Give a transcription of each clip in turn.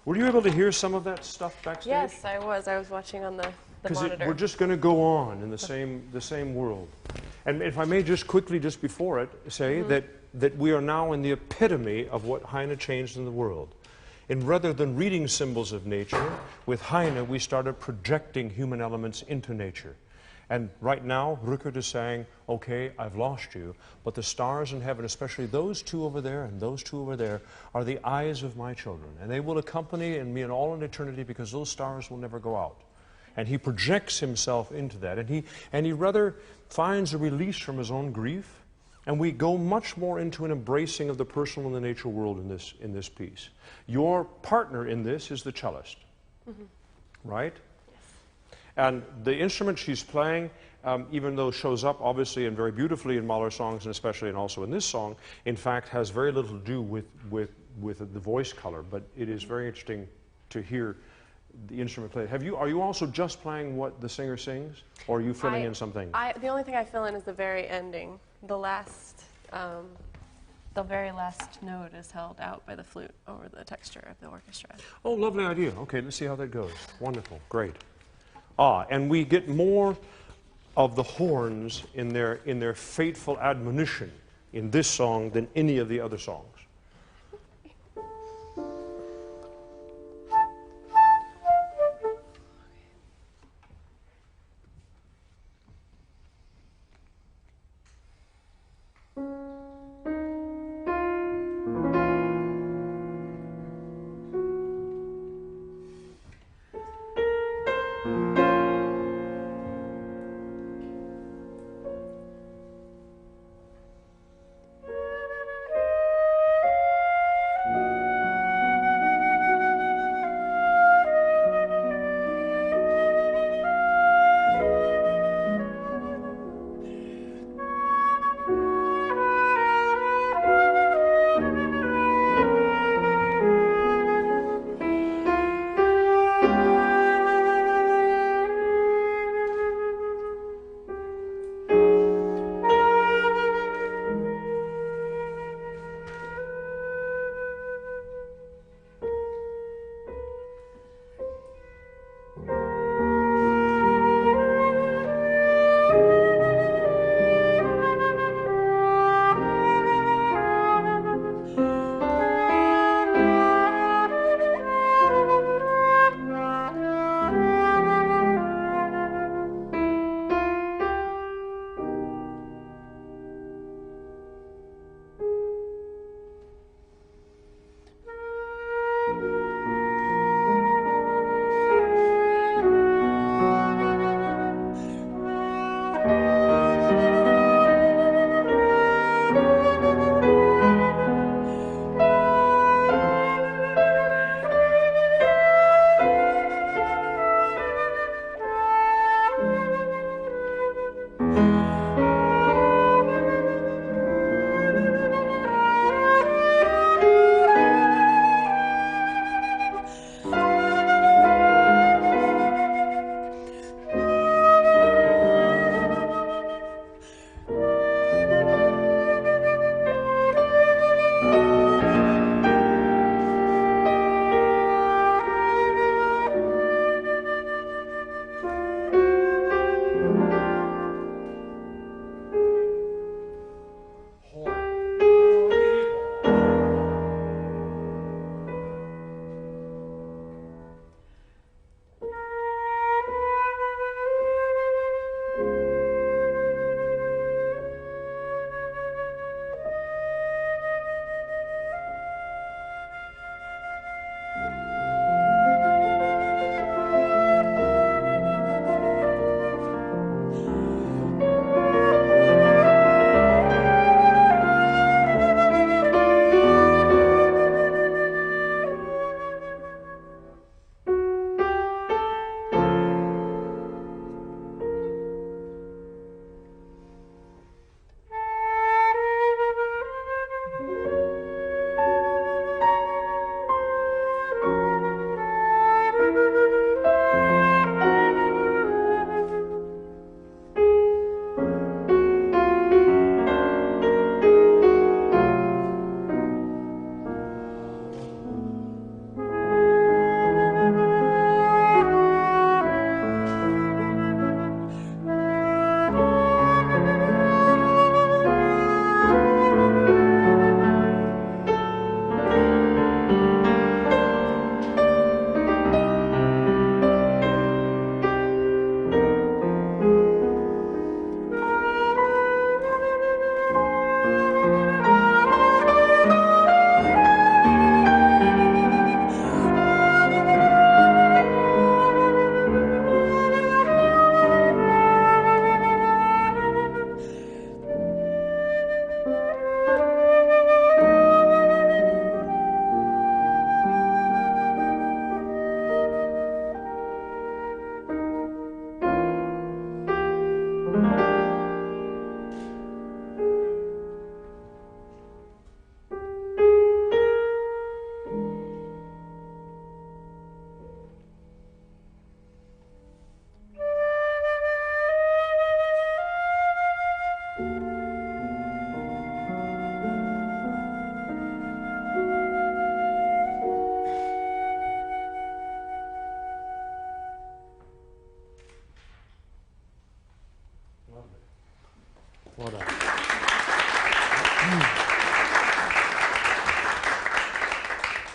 Were you able to hear some of that stuff backstage? Yes, I was. I was watching on the monitor. We're just going to go on in the same world. And if I may just quickly, just before it, say that we are now in the epitome of what Heine changed in the world. And rather than reading symbols of nature, with Heine we started projecting human elements into nature. And right now, Rückert is saying, okay, I've lost you, but the stars in heaven, especially those two over there and those two over there, are the eyes of my children. And they will accompany me in all in eternity because those stars will never go out. And he projects himself into that. And he rather finds a release from his own grief. And we go much more into an embracing of the personal and the nature world in this piece. Your partner in this is the cellist, right? And the instrument she's playing, even though shows up obviously and very beautifully in Mahler songs, and especially and also in this song, in fact has very little to do with the voice color. But it is very interesting to hear the instrument played. Are you also just playing what the singer sings, or are you filling in something? The only thing I fill in is the very ending. The very last note is held out by the flute over the texture of the orchestra. Oh, lovely idea. Okay, let's see how that goes. Wonderful, great. And we get more of the horns in their fateful admonition in this song than any of the other songs.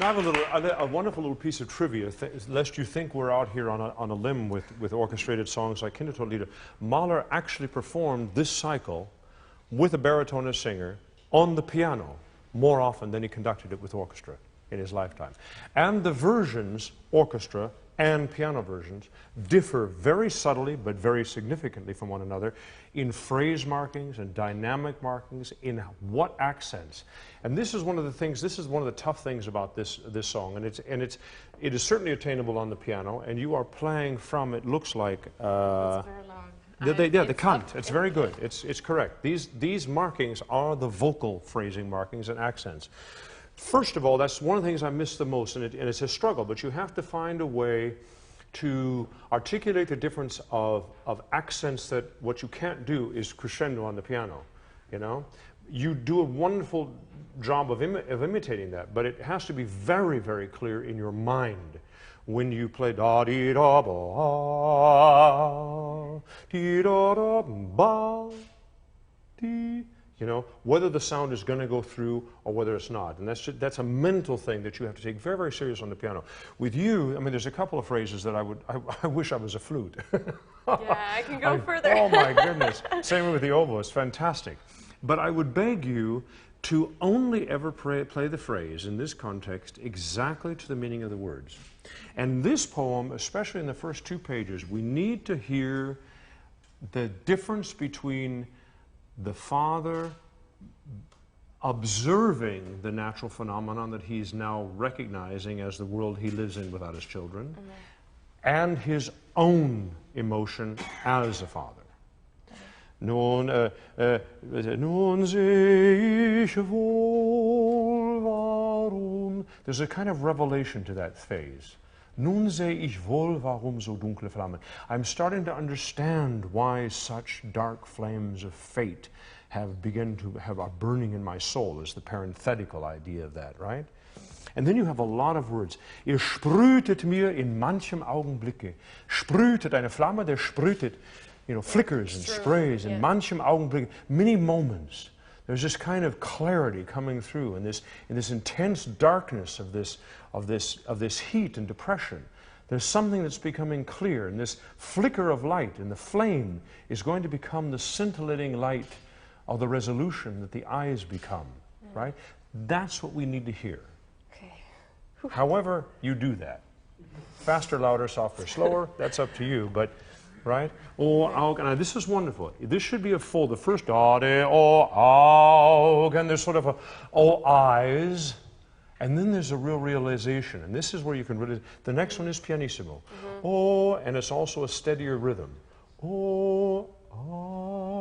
So I have a wonderful little piece of trivia, lest you think we're out here on a limb with orchestrated songs like Kindertotenlieder. Mahler actually performed this cycle with a baritone singer on the piano more often than he conducted it with orchestra in his lifetime. And the versions, orchestra and piano versions, differ very subtly but very significantly from one another in phrase markings and dynamic markings, in what accents. And this is one of the things, this is one of the tough things about this song, and it is certainly attainable on the piano, and you are playing from, it looks like, It's very long. the cant. It's very good. It's correct. These markings are the vocal phrasing markings and accents. First of all, that's one of the things I miss the most, and it's a struggle, but you have to find a way to articulate the difference of accents that what you can't do is crescendo on the piano, you know? You do a wonderful job of imitating that, but it has to be very, very clear in your mind when you play da-dee-da-ba, dee-da-da-ba, dee. You know, whether the sound is going to go through or whether it's not. And that's a mental thing that you have to take very, very serious on the piano. With you, I mean, there's a couple of phrases that I wish I was a flute. Yeah, I can go further. Oh my goodness. Same with the oboe, it's fantastic. But I would beg you to only ever play the phrase in this context exactly to the meaning of the words. And this poem, especially in the first 2 pages, we need to hear the difference between the father observing the natural phenomenon that he's now recognizing as the world he lives in without his children, and his own emotion as a father. Nun seh ich wohl, warum. There's a kind of revelation to that phase. Nun seh ich wohl, warum so dunkle Flammen. I'm starting to understand why such dark flames of fate are burning in my soul, is the parenthetical idea of that, right? And then you have a lot of words. Ihr sprühtet mir in manchem Augenblicke. Sprühtet, eine Flamme, der sprühtet, you know, flickers and sprays in manchem Augenblicke, many moments. There's this kind of clarity coming through, in this intense darkness of this heat and depression. There's something that's becoming clear, and this flicker of light, and the flame is going to become the scintillating light of the resolution that the eyes become, right? That's what we need to hear. Okay. However you do that. Faster, louder, softer, slower, that's up to you, but right? Oh, Augen. This is wonderful. This should be a full. The first Augen. There's sort of a eyes, and then there's a real realization. And this is where you can really. The next one is pianissimo. Oh, and it's also a steadier rhythm. Oh, Augen.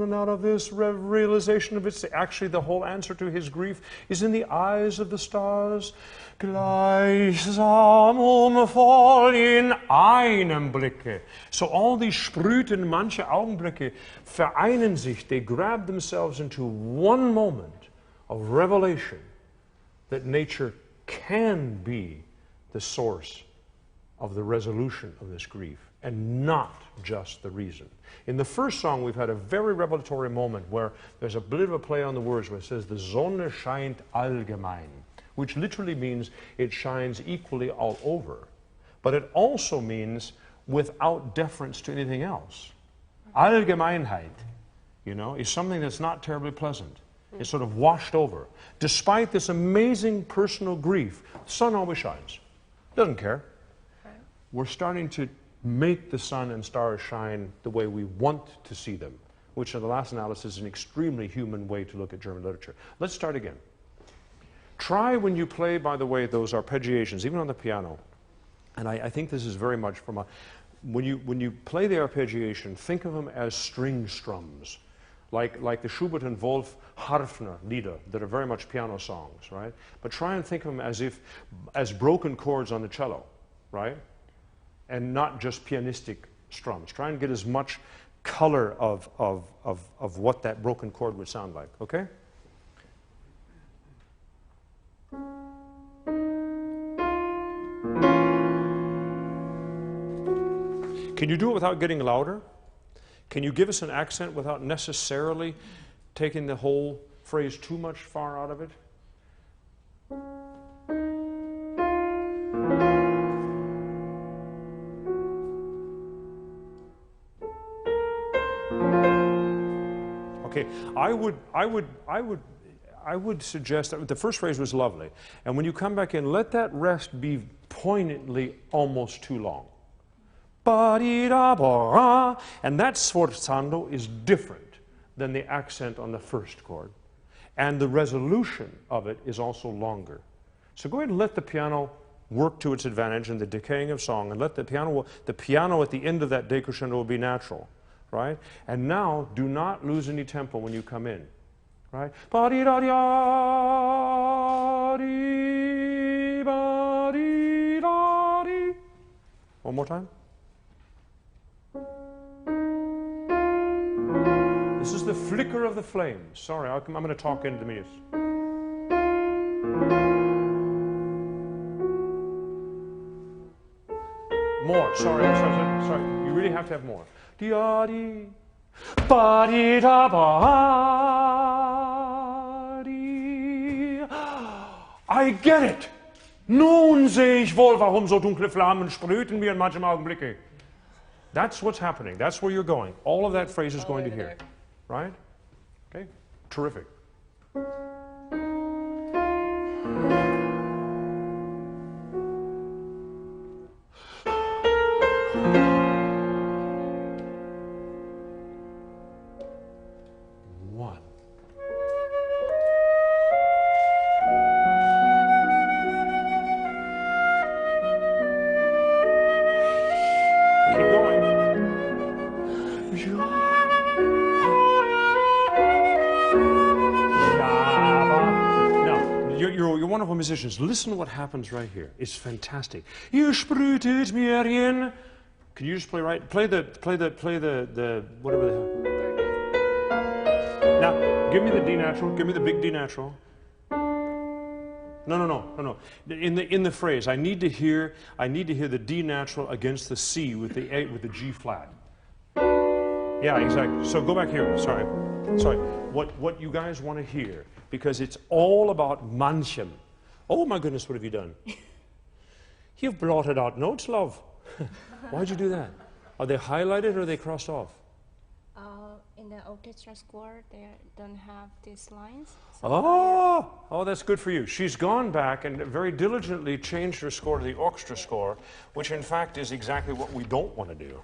And out of this realization of it's actually the whole answer to his grief is in the eyes of the stars. Gleichsam voll in einem Blicke. So all these sprühten manche Augenblicke vereinen sich. They grab themselves into one moment of revelation that nature can be the source of the resolution of this grief and not just the reason. In the first song, we've had a very revelatory moment where there's a bit of a play on the words where it says, "The Sonne scheint allgemein," which literally means it shines equally all over. But it also means without deference to anything else. Allgemeinheit, you know, is something that's not terribly pleasant. It's sort of washed over. Despite this amazing personal grief, the sun always shines. Doesn't care. Right. We're starting to make the sun and stars shine the way we want to see them, which in the last analysis is an extremely human way to look at German literature. Let's start again. Try when you play, by the way, those arpeggiations, even on the piano, and I think this is very much from a, when you play the arpeggiation, think of them as string strums, like the Schubert and Wolf Harfner Lieder that are very much piano songs, right? But try and think of them as broken chords on the cello, right? And not just pianistic strums. Try and get as much color of what that broken chord would sound like, okay? Can you do it without getting louder? Can you give us an accent without necessarily taking the whole phrase too much far out of it? Okay, I would suggest that the first phrase was lovely, and when you come back in, let that rest be poignantly almost too long. Ba-dee-da-ba-ra, and that sforzando is different than the accent on the first chord, and the resolution of it is also longer. So go ahead and let the piano work to its advantage in the decaying of song, and let the piano at the end of that decrescendo will be natural, right? And now, do not lose any tempo when you come in, right? Ba-dee-da-dee-ah-dee, ba-dee-da-dee. One more time. This is the flicker of the flames. Sorry, I'm going to talk into the music. More. Sorry. You really have to have more. Di-a-dee, ba-dee-da-ba-dee. I get it. Nun sehe ich wohl, warum so dunkle Flammen sprühten wie in manchen Augenblicke. That's what's happening. That's where you're going. All of that phrase is going to here. Right? Okay? Terrific. One. Keep going. You're wonderful musicians. Listen to what happens right here. It's fantastic. Ihr sprühtet mir in. Can you just play right? Play the whatever the hell. Now, give me the D natural. Give me the big D natural. No. In the phrase, I need to hear the D natural against the C with the G flat. Yeah, exactly. So go back here. Sorry. What you guys want to hear, because it's all about manchem. Oh my goodness, what have you done? You've blotted out notes, love. Why'd you do that? Are they highlighted or are they crossed off? In the orchestra score, they don't have these lines. So Oh, that's good for you. She's gone back and very diligently changed her score to the orchestra score, which in fact is exactly what we don't want to do.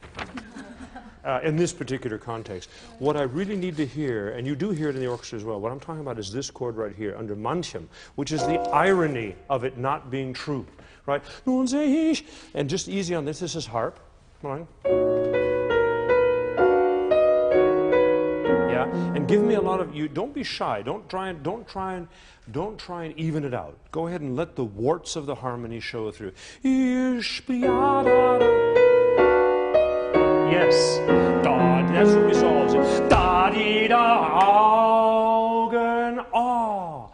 In this particular context. What I really need to hear, and you do hear it in the orchestra as well, what I'm talking about is this chord right here, under manchem, which is the irony of it not being true, right? Nun sehe ich, and just easy on this is harp. Come on. Yeah, and give me a lot of, don't be shy, don't try and even it out. Go ahead and let the warts of the harmony show through. Yes, that's what resolves it. Da-dee-da, Augen, ah,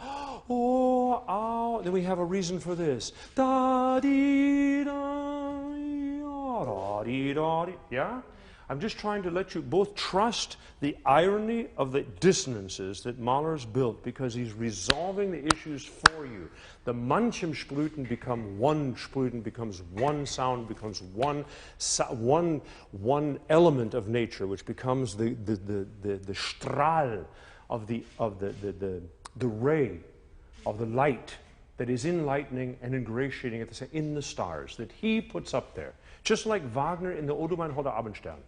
oh, ah. Then we have a reason for this. Da-dee-da, da-dee-da-dee. Yeah? I'm just trying to let you both trust the irony of the dissonances that Mahler's built, because he's resolving the issues for you. The manchem Sprüten become one Sprüten, becomes one sound, becomes one element of nature, which becomes the Strahl of the ray of the light that is enlightening and ingratiating at the same, in the stars that he puts up there. Just like Wagner in the O du mein holder Abendstern.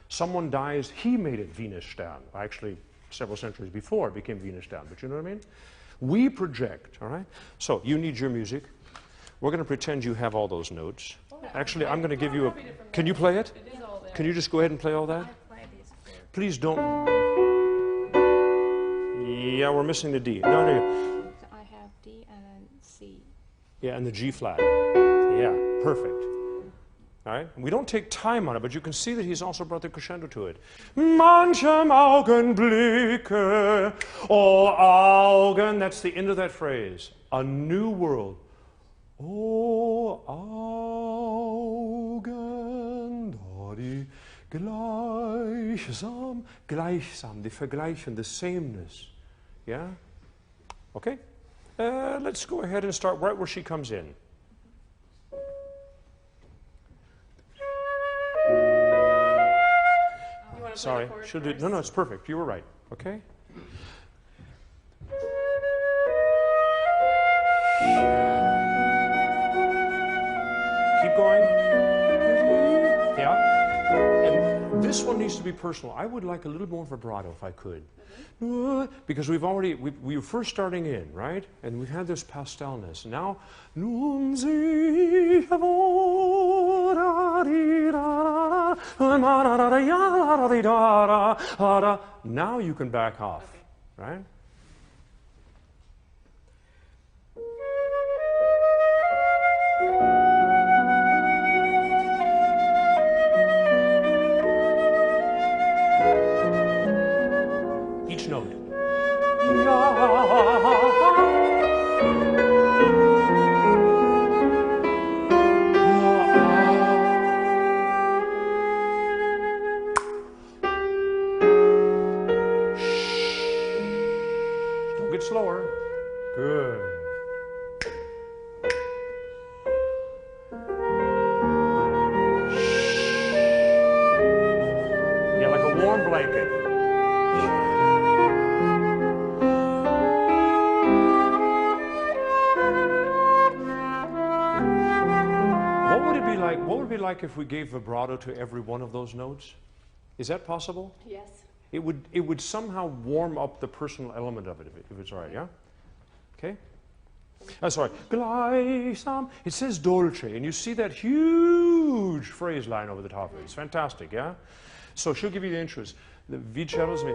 Someone dies, he made it Venus Stern. Actually, several centuries before it became Venus Stern, but you know what I mean? We project, all right? So, you need your music. We're going to pretend you have all those notes. Actually, I'm going to give you a... Can you play it? It is all there. Can you just go ahead and play all that? Please don't... Yeah, we're missing the D. No. So I have D and then C. Yeah, and the G flat. Yeah, perfect. All right? We don't take time on it, but you can see that he's also brought the crescendo to it. Manchem Augenblicke, oh Augen, that's the end of that phrase. A new world. Oh Augen, da die gleichsam, die Vergleichen, the sameness. Yeah? Okay? Let's go ahead and start right where she comes in. Sorry, she'll do. No, it's perfect. You were right. Okay. Keep going. Yeah. And this one needs to be personal. I would like a little more vibrato if I could. Because we were first starting in, right? And we've had this pastelness. Now, nun sich now you can back off, right? Each note. Don't get slower. Good. Yeah, like a warm blanket. What would it be like if we gave vibrato to every one of those notes? Is that possible? Yes. It would somehow warm up the personal element of it, if it's all right, yeah? Okay? Sorry. Gleichsam. It says dolce, and you see that huge phrase line over the top of it. It's fantastic, yeah? So she'll give you the intros. The vicellos me.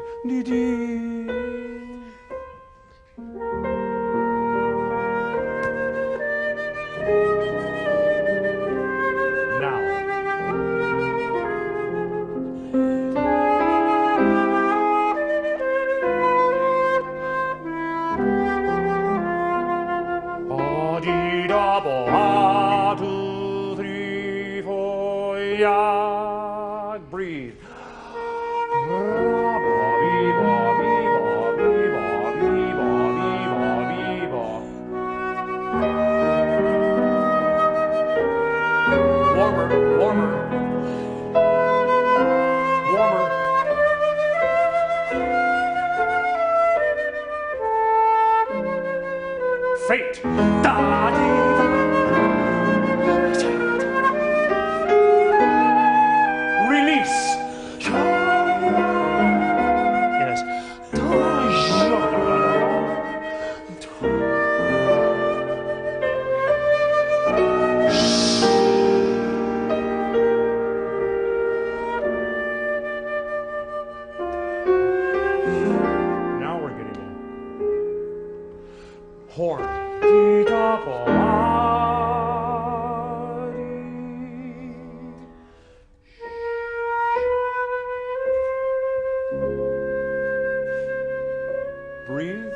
Breathe. Warmer, warmer, warmer. Fate. Release. Yes. Now we're getting in. Horn. Breathe.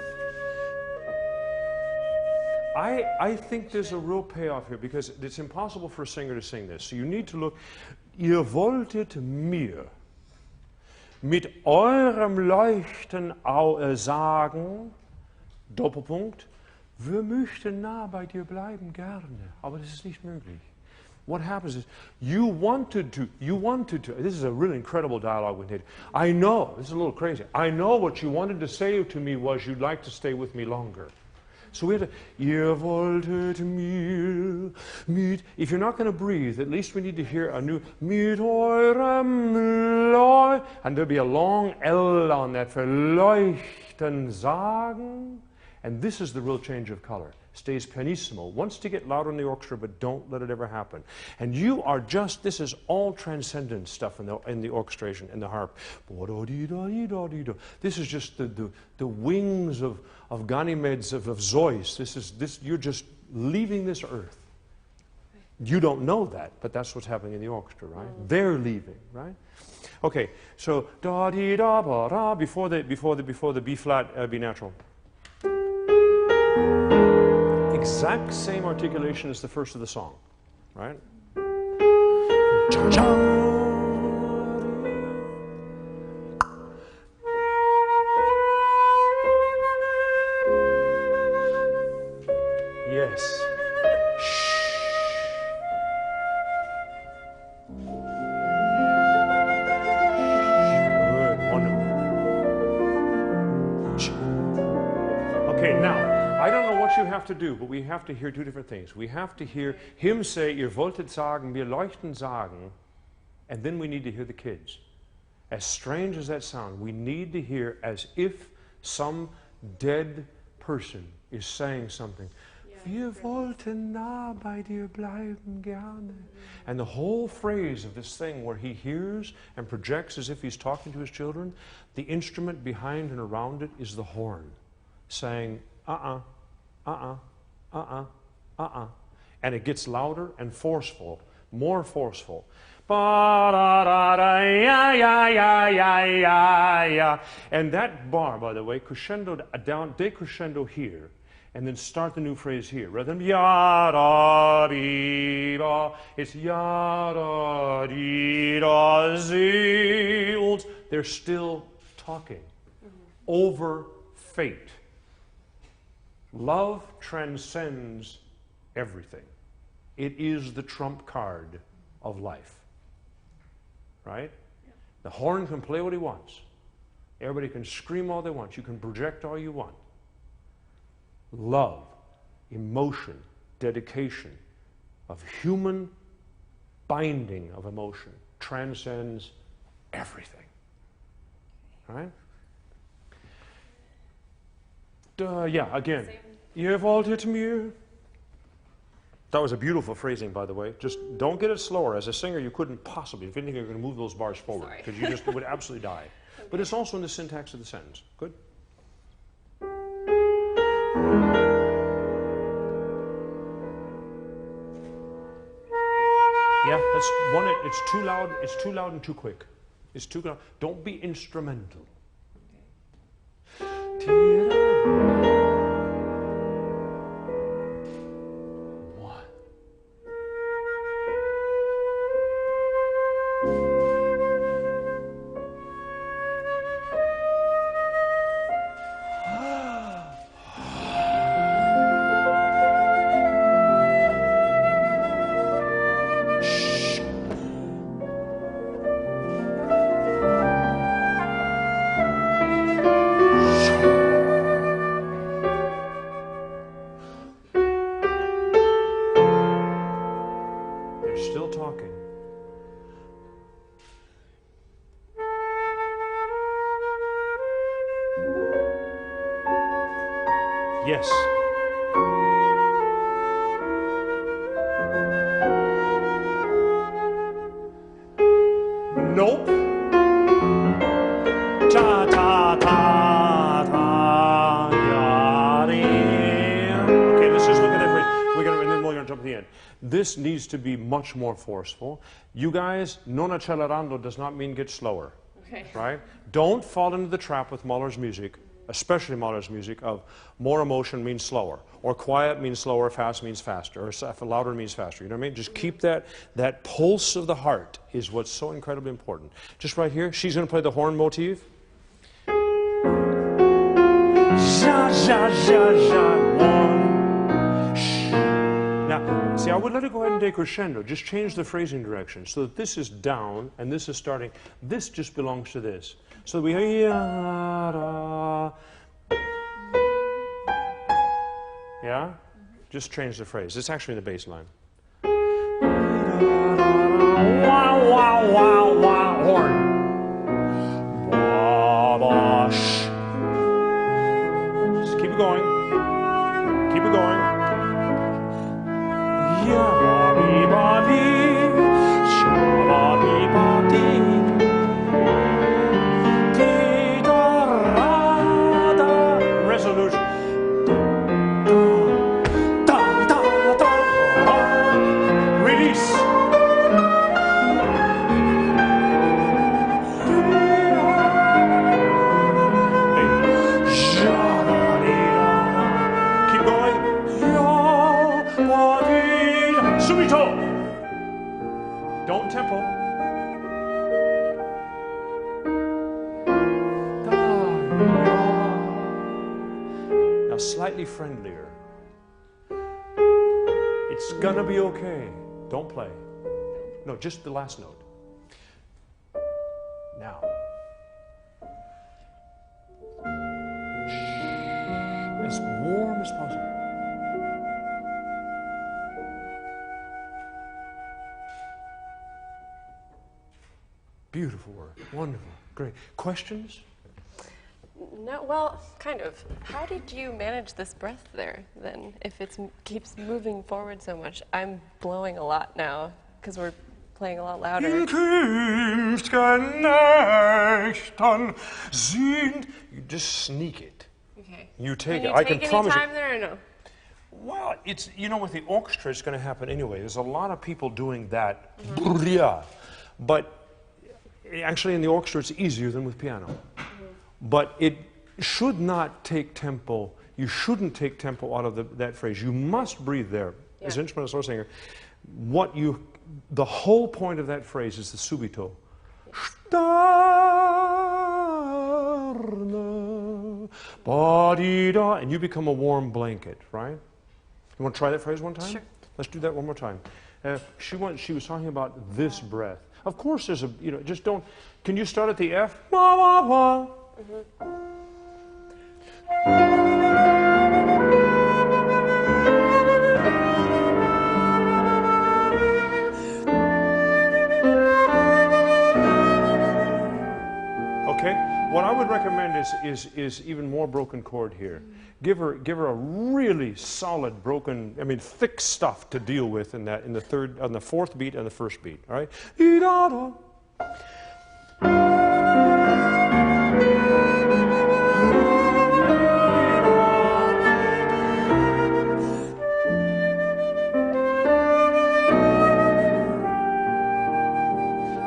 I think there's a real payoff here because it's impossible for a singer to sing this. So you need to look. Ihr wolltet mir mit eurem Leuchten sagen, Doppelpunkt, wir möchten nah bei dir bleiben gerne, aber das ist nicht möglich. What happens is, you wanted to, this is a really incredible dialogue with Nate. I know, this is a little crazy, I know what you wanted to say to me was you'd like to stay with me longer. So we have to, ihr wolltet mir mit, if you're not going to breathe, at least we need to hear a new, mit eurem Leuchten, and there'll be a long L on that for leuchten sagen, and this is the real change of color. Stays pianissimo, wants to get louder in the orchestra, but don't let it ever happen. And you are just, this is all transcendent stuff in the orchestration, in the harp. This is just the wings of Ganymeds, of Zeus. You're just leaving this earth. You don't know that, but that's what's happening in the orchestra, right? They're leaving, right? Okay, so da di da ba da before the B flat B natural. Exact same articulation as the first of the song, right? Yes. Good, wonderful. to do, but we have to hear two different things. We have to hear him say, ihr wolltet sagen, wir leuchten sagen, and then we need to hear the kids. As strange as that sounds, we need to hear as if some dead person is saying something. Wir wollten nah bei dir bleiben gerne. And the whole phrase of this thing where he hears and projects as if he's talking to his children, the instrument behind and around it is the horn, saying, and it gets louder and forceful, more forceful. And that bar, by the way, crescendo down, decrescendo here, and then start the new phrase here. Rather than ya-da-dee-da, it's ya-da-dee-da, seals. They're still talking over fate. Love transcends everything. It is the trump card of life. Right? The horn can play what he wants. Everybody can scream all they want. You can project all you want. Love, emotion, dedication, of human binding of emotion transcends everything. Right? Yeah, again. Ihr wolltet mir. That was a beautiful phrasing, by the way. Just don't get it slower. As a singer, you couldn't possibly. If anything, you're going to move those bars forward because you just would absolutely die. Okay. But it's also in the syntax of the sentence. Good? Yeah, that's one. It's too loud. It's too loud and too quick. It's too loud. Don't be instrumental. Okay. Yes. Nope. Ta ta ta ta ya dee. Okay, let's just look at that phrase. And then we're gonna jump to the end. This needs to be much more forceful. You guys, non accelerando does not mean get slower. Okay. Right? Don't fall into the trap with Mahler's music, especially Mahler's music, of more emotion means slower, or quiet means slower, fast means faster, or louder means faster. You know what I mean? Just keep that pulse of the heart is what's so incredibly important. Just right here, she's going to play the horn motif. Ja, ja, ja, ja, one. Shh. Now, see, I would let it go ahead and decrescendo. Just change the phrasing direction so that this is down and this is starting. This just belongs to this. So we yeah? Just change the phrase. It's actually in the bass line. Wow, wow, wow, wow. Horn. Just keep it going. Keep it going. Resolution. Release. Keep going. Subito. Don't tempo. Now slightly friendlier. It's gonna be okay. Don't play. No, just the last note. Now. As warm as possible. Beautiful work. Wonderful. Great. Questions? No, well, kind of. How did you manage this breath there, then, if it keeps moving forward so much? I'm blowing a lot now, because we're playing a lot louder. You just sneak it. Okay. You take Can it. you I take can any promise time you. there or no? Well, it's, you know, with the orchestra, it's going to happen anyway. There's a lot of people doing that. Mm-hmm. But actually, in the orchestra, it's easier than with piano. Mm-hmm. But it should not take tempo. You shouldn't take tempo out of that phrase. You must breathe there. Yeah. As an instrumental solo singer, the whole point of that phrase is the subito. And you become a warm blanket, right? You want to try that phrase one time? Sure. Let's do that one more time. She was talking about this breath. Of course, there's just don't. Can you start at the F? Wah, wah, wah. Okay. What I would recommend is even more broken chord here. Give her a really solid broken, thick stuff to deal with on the fourth beat and the first beat. All right.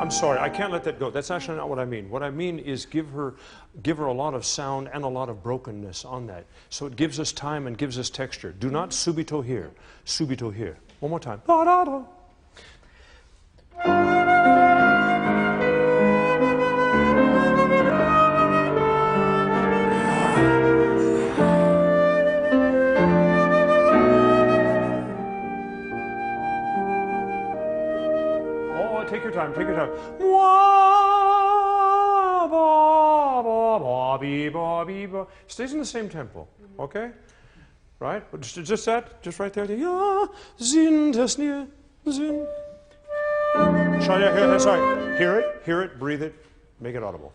I'm sorry, I can't let that go. That's actually not what I mean. What I mean is give her a lot of sound and a lot of brokenness on that. So it gives us time and gives us texture. Do not subito here. Subito here. One more time. Da, da, da. Take your time, take your time. Stays in the same tempo, okay? Right? But just that, just right there. Ja, sind es nie, sind. Sorry, hear it, breathe it, make it audible.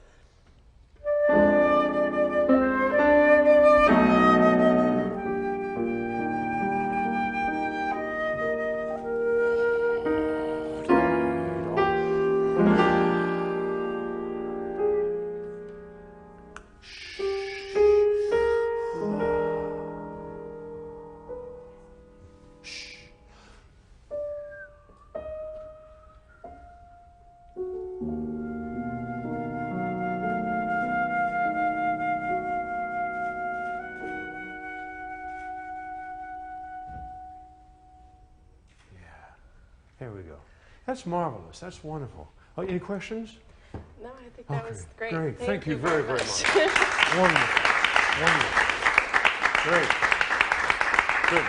There we go. That's marvelous. That's wonderful. Oh, any questions? No, I think that was great. Great. Thank you very, very much. Wonderful. Wonderful. Great. Good.